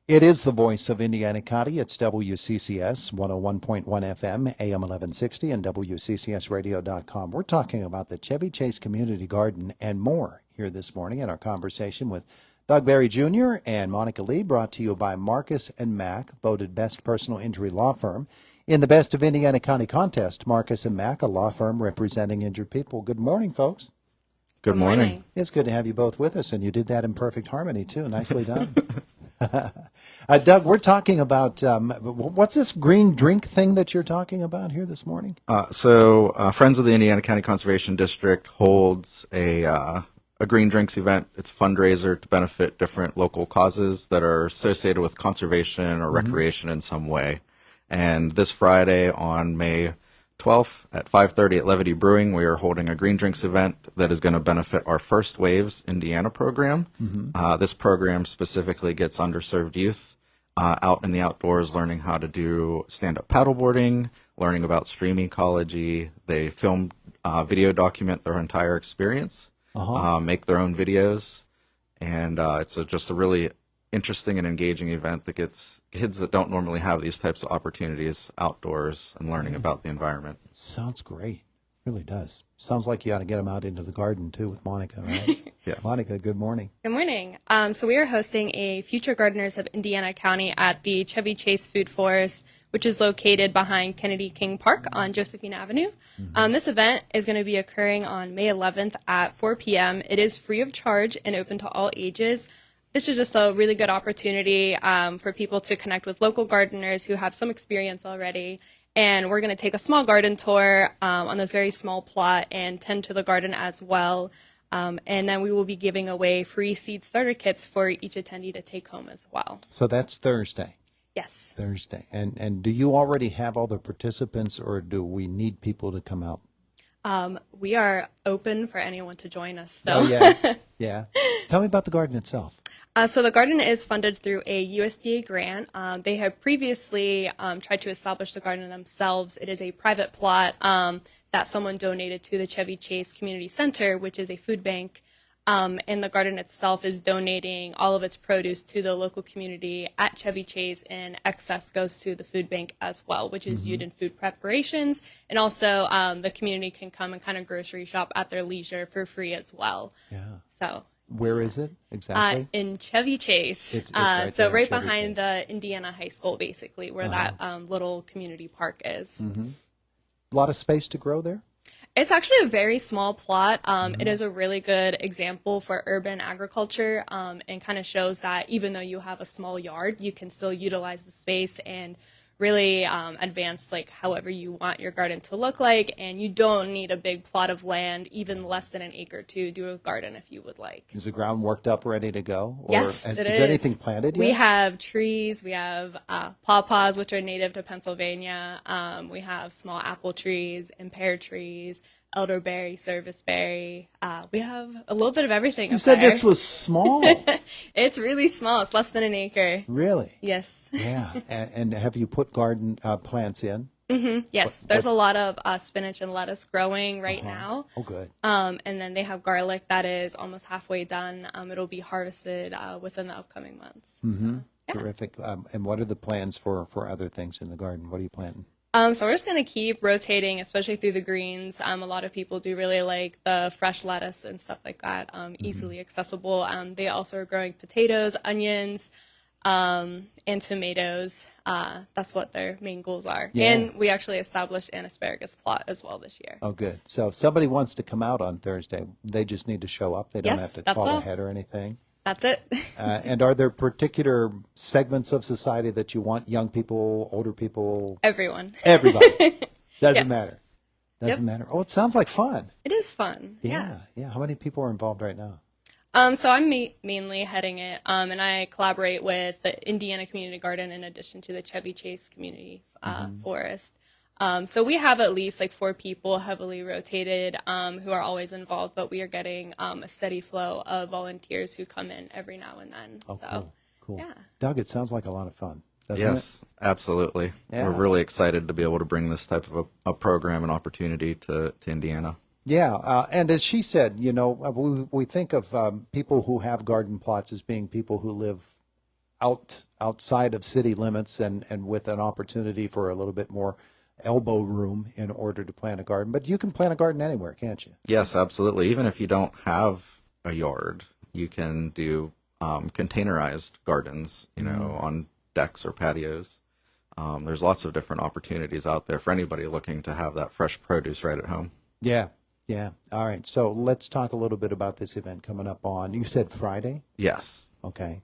It is the voice of Indiana County. It's WCCS 101.1 FM, AM 1160, and WCCSradio.com. We're talking about the Chevy Chase Community Garden and more here this morning in our conversation with Beri Jr. and Monica Lee, brought to you by Marcus & Mack, voted Best Personal Injury Law Firm in the Best of Indiana County contest. Marcus & Mack, a law firm representing injured people. Good morning, folks. Good morning. It's good to have you both with us, and you did that in perfect harmony, too. Nicely done. Doug, we're talking about, what's this green drink thing that you're talking about here this morning? Friends of the Indiana County Conservation District holds a green drinks event. It's a fundraiser to benefit different local causes that are associated with conservation or recreation in some way. And this Friday on May 12th at 5:30 at Levity Brewing, we are holding a green drinks event that is going to benefit our First Waves Indiana program. This program specifically gets underserved youth out in the outdoors learning how to do stand-up paddleboarding, learning about stream ecology. They film, video document their entire experience, make their own videos, and it's just a really interesting and engaging event that gets kids that don't normally have these types of opportunities outdoors and learning about the environment. Sounds great. Really does. Sounds like you ought to get them out into the garden, too, with Monica, right? Yes. Monica, good morning. Good morning. So we are hosting a Future Gardeners of Indiana County at the Chevy Chase Food Forest, which is located behind Kennedy King Park on Josephine Avenue. This event is going to be occurring on May 11th at 4 p.m. It is free of charge and open to all ages. This is just a really good opportunity for people to connect with local gardeners who have some experience already. And we're going to take a small garden tour on this very small plot and tend to the garden as well. And then we will be giving away free seed starter kits for each attendee to take home as well. So that's Thursday. Yes. Thursday. And do you already have all the participants, or do we need people to come out? We are open for anyone to join us. So. Oh, yeah. Yeah. Tell me about the garden itself. So the garden is funded through a USDA grant. They have previously tried to establish the garden themselves. It is a private plot that someone donated to the Chevy Chase Community Center, which is a food bank. And the garden itself is donating all of its produce to the local community at Chevy Chase, and excess goes to the food bank as well, which is used in food preparations. And also the community can come and kind of grocery shop at their leisure for free as well. Yeah. So. Where is it exactly? In Chevy Chase. It's right so there, right Chevy behind Chase. the Indiana High School, basically, where that little community park is. A lot of space to grow there? It's actually a very small plot. It is a really good example for urban agriculture, and kind of shows that even though you have a small yard, you can still utilize the space and really advance like however you want your garden to look like, and you don't need a big plot of land, even less than an acre, to do a garden if you would like. Is the ground worked up, ready to go? Or Yes, it is. Is anything planted yet? We have trees. We have pawpaws, which are native to Pennsylvania. We have small apple trees and pear trees, elderberry, serviceberry. We have a little bit of everything. You up said there. this was small. It's really small. It's less than an acre. Really? Yes. Yeah. And have you put garden plants in? Yes. There's a lot of spinach and lettuce growing right now. Oh, good. And then they have garlic that is almost halfway done. It'll be harvested within the upcoming months. So, yeah. Terrific. And what are the plans for other things in the garden? What are you planting? So we're just going to keep rotating, especially through the greens. A lot of people do really like the fresh lettuce and stuff like that, easily accessible. They also are growing potatoes, onions, and tomatoes. That's what their main goals are. Yeah. And we actually established an asparagus plot as well this year. Oh, good. So if somebody wants to come out on Thursday, they just need to show up. They don't Yes, have to that's call all. ahead or anything. That's it. And are there particular segments of society that you want? Young people, older people? Everyone. Everybody. Doesn't Yes. matter. Doesn't Yep. matter. Oh, it sounds like fun. It is fun. Yeah. How many people are involved right now? So I'm mainly heading it, and I collaborate with the Indiana Community Garden in addition to the Chevy Chase Community Forest. So we have at least like 4 people heavily rotated who are always involved, but we are getting a steady flow of volunteers who come in every now and then. Oh, So, cool. yeah. Doug, it sounds like a lot of fun. Doesn't Yes, absolutely. Yeah. We're really excited to be able to bring this type of a program and opportunity to Indiana. Yeah, and as she said, you know, we think of people who have garden plots as being people who live outside of city limits and with an opportunity for a little bit more elbow room in order to plant a garden. But you can plant a garden anywhere, can't you? Yes, absolutely. Even if you don't have a yard, you can do containerized gardens, on decks or patios. There's lots of different opportunities out there for anybody looking to have that fresh produce right at home. Yeah. Yeah. All right. So let's talk a little bit about this event coming up on, you said Friday? Yes. Okay.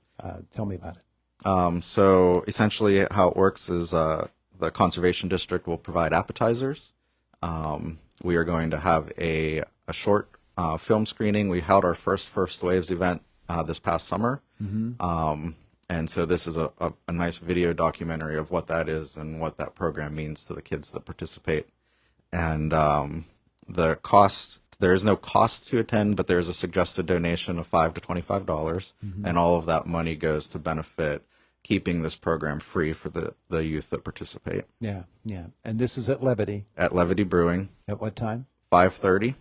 Tell me about it. So essentially how it works is the Conservation District will provide appetizers. We are going to have a short film screening. We held our first Waves event this past summer. And so this is a nice video documentary of what that is and what that program means to the kids that participate. And the cost, there is no cost to attend, but there's a suggested donation of $5 to $25. And all of that money goes to benefit keeping this program free for the youth that participate. Yeah. Yeah. And this is at Levity. At Levity Brewing. At what time? 5:30.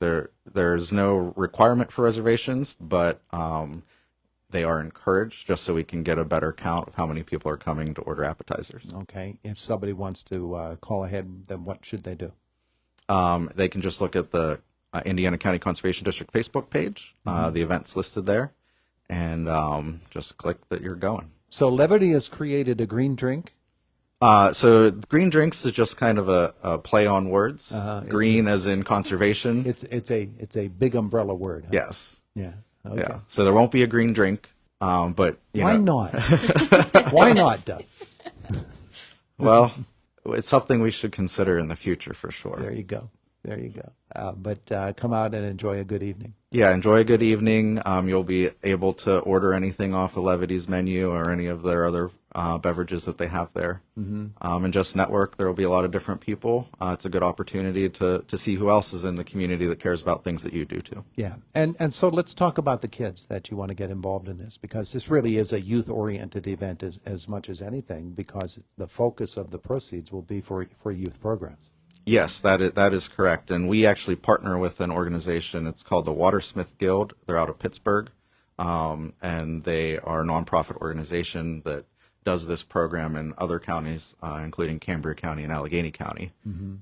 There's no requirement for reservations, but they are encouraged just so we can get a better count of how many people are coming to order appetizers. Okay. If somebody wants to call ahead, then what should they do? They can just look at the Indiana County Conservation District Facebook page. The event's listed there, and just click that you're going. So Levity has created a green drink. So green drinks is just kind of a play on words. Green as in conservation. It's a big umbrella word. Huh? Yes. Yeah. Okay. Yeah. So there won't be a green drink, but Why not? Why not, Doug? Well, it's something we should consider in the future for sure. There you go. There you go. But come out and enjoy a good evening. Yeah, enjoy a good evening. You'll be able to order anything off of Levity's menu or any of their other beverages that they have there. And just network. There will be a lot of different people. It's a good opportunity to see who else is in the community that cares about things that you do too. Yeah. And so let's talk about the kids that you want to get involved in this, because this really is a youth-oriented event as much as anything, because the focus of the proceeds will be for youth programs. Yes, that is correct. And we actually partner with an organization. It's called the Watersmith Guild. They're out of Pittsburgh. And they are a nonprofit organization that does this program in other counties, including Cambria County and Allegheny County.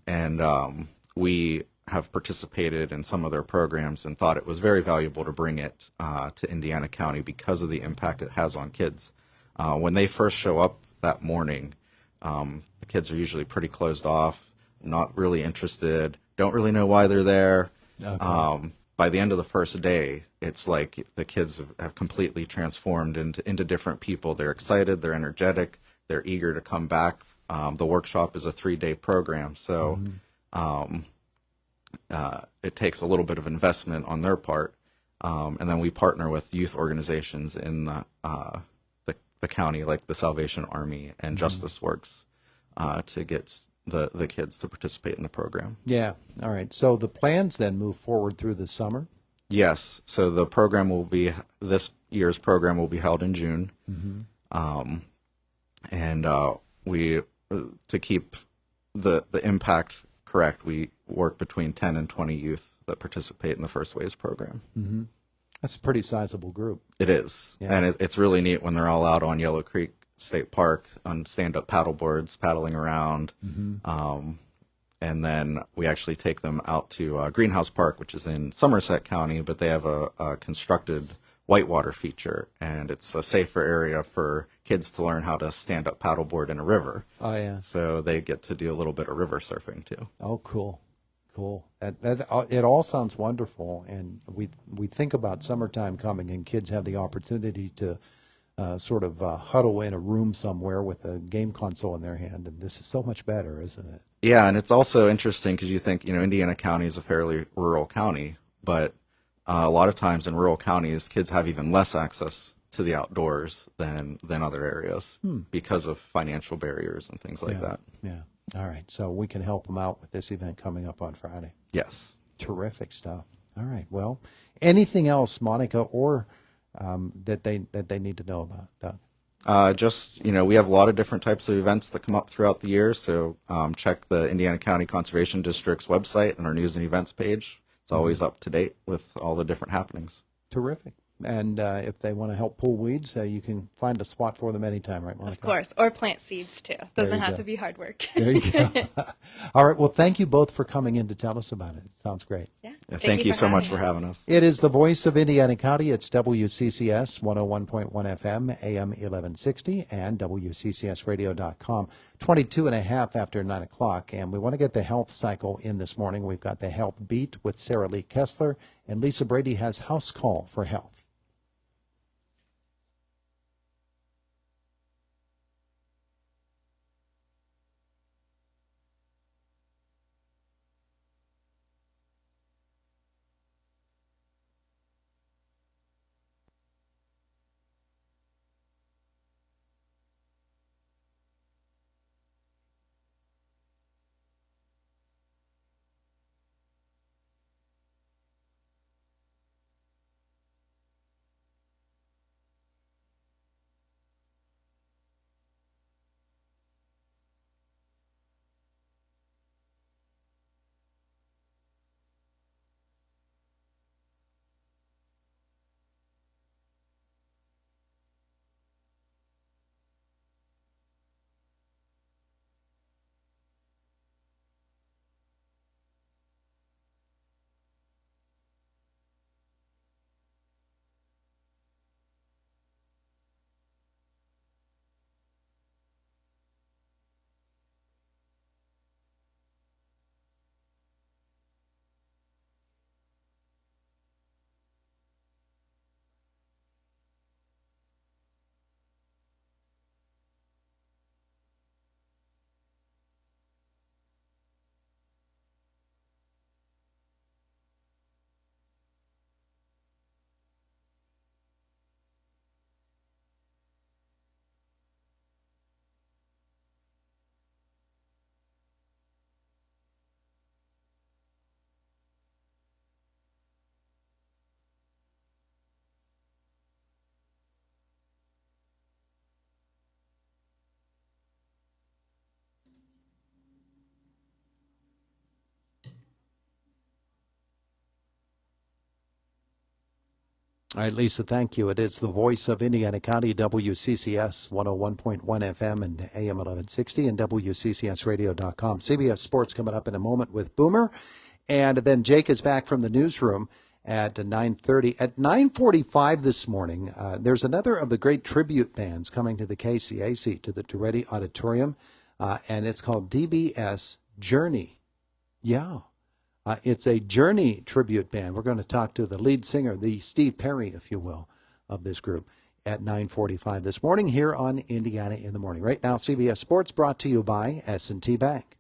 And we have participated in some of their programs and thought it was very valuable to bring it to Indiana County because of the impact it has on kids. When they first show up that morning, the kids are usually pretty closed off, not really interested, don't really know why they're there. Okay. By the end of the first day, it's like the kids have completely transformed into different people. They're excited, they're energetic, they're eager to come back. The workshop is a 3-day program, so it takes a little bit of investment on their part. And then we partner with youth organizations in the county, like the Salvation Army and Justice Works, to get the kids to participate in the program. Yeah. All right. So the plans then move forward through the summer? Yes. So the program this year's program will be held in June. And we, to keep the impact correct, we work between 10 and 20 youth that participate in the First Waves program. That's a pretty sizable group. It is. Yeah. And it's really neat when they're all out on Yellow Creek State Park on stand-up paddle boards, paddling around. And then we actually take them out to Greenhouse Park, which is in Somerset County, but they have a constructed whitewater feature, and it's a safer area for kids to learn how to stand up paddleboard in a river. Oh, yeah. So they get to do a little bit of river surfing too. Oh, cool. Cool. It all sounds wonderful, and we think about summertime coming, and kids have the opportunity to sort of huddle in a room somewhere with a game console in their hand, and this is so much better, isn't it? Yeah, and it's also interesting because you think, Indiana County is a fairly rural county, but a lot of times in rural counties, kids have even less access to the outdoors than other areas because of financial barriers and things like that. Yeah. All right. So we can help them out with this event coming up on Friday. Yes. Terrific stuff. All right. Well, anything else, Monica, or that they need to know about, Doug? We have a lot of different types of events that come up throughout the year. So check the Indiana County Conservation District's website and our news and events page. It's always up to date with all the different happenings. Terrific. And if they want to help pull weeds, you can find a spot for them anytime, right, Monica? Of course, or plant seeds too. Doesn't you have go. to be hard work. There you go. All right. Well, thank you both for coming in to tell us about it. It sounds great. Yeah. Thank you so much for having us. It is the voice of Indiana County. It's WCCS 101.1 FM, AM 1160, and WCCSradio.com. 22 and a half after 9 o'clock. And we want to get the health cycle in this morning. We've got the Health Beat with Sarah Lee Kessler, and Lisa Brady has House Call for Health. All right, Lisa, thank you. It is the voice of Indiana County, WCCS 101.1 FM and AM 1160 and WCCSradio.com. CBS Sports coming up in a moment with Boomer. And then Jake is back from the newsroom at 9:30. At 9:45 this morning, there's another of the great tribute bands coming to the KCAC, to the Toretti Auditorium, and it's called DBS Journey. Yeah. It's a Journey tribute band. We're going to talk to the lead singer, the Steve Perry, if you will, of this group at 9:45 this morning here on Indiana in the Morning. Right now, CBS Sports brought to you by S&T Bank.